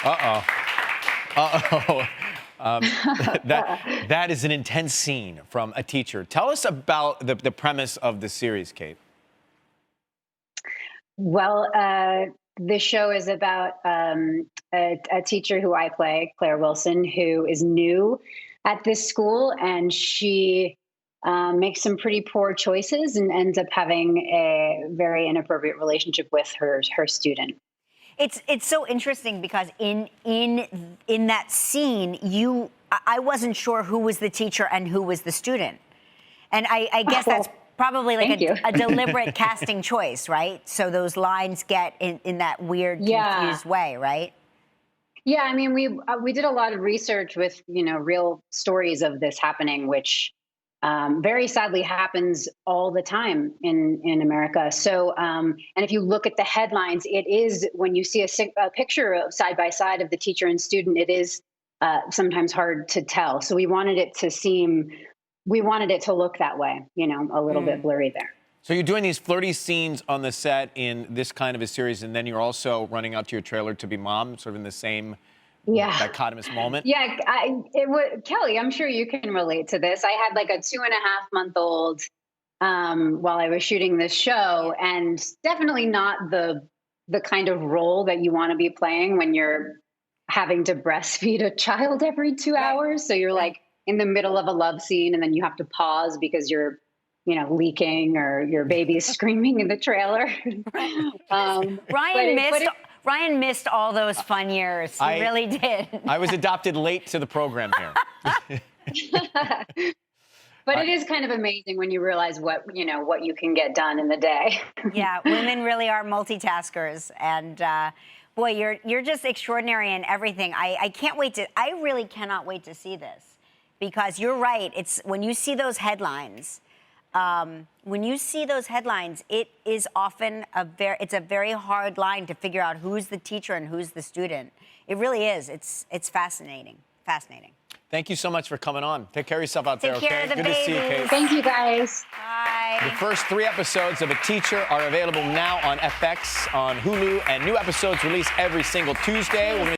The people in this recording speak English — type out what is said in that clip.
Uh-oh. Uh-oh. Um, that is an intense scene from A Teacher. Tell us about the premise of the series, Kate. Well, the show is about a teacher who I play, Claire Wilson, who is new at this school, and she makes some pretty poor choices and ends up having a very inappropriate relationship with her student. It's so interesting because in that scene, I wasn't sure who was the teacher and who was the student, and I guess that's probably like a deliberate casting choice, right? So those lines get in that weird, confused way, right? Yeah, I mean, we did a lot of research with real stories of this happening, which very sadly happens all the time in America. So, and if you look at the headlines, it is when you see a picture of side by side of the teacher and student, it is sometimes hard to tell. So we wanted it to look that way, a little bit blurry there. So you're doing these flirty scenes on the set in this kind of a series, and then you're also running out to your trailer to be mom, sort of in the same dichotomous moment. Yeah, Kelly, I'm sure you can relate to this. I had like a 2.5-month-old while I was shooting this show, and definitely not the kind of role that you want to be playing when you're having to breastfeed a child every 2 hours. So you're like in the middle of a love scene, and then you have to pause because you're leaking or your baby's screaming in the trailer. Ryan missed all those fun years. He really did. I was adopted late to the program here. But it is kind of amazing when you realize what you can get done in the day. Yeah, women really are multitaskers, and boy, you're just extraordinary in everything. I really cannot wait to see this, because you're right. It's when you see those headlines. It is often it's a very hard line to figure out who's the teacher and who's the student. It really is. It's fascinating. Fascinating. Thank you so much for coming on. Take care of yourself out there, okay? Take care of the Good babies. to see you, Kate. Thank you, guys. Bye. The first 3 episodes of A Teacher are available now on FX, on Hulu, and new episodes released every single Tuesday.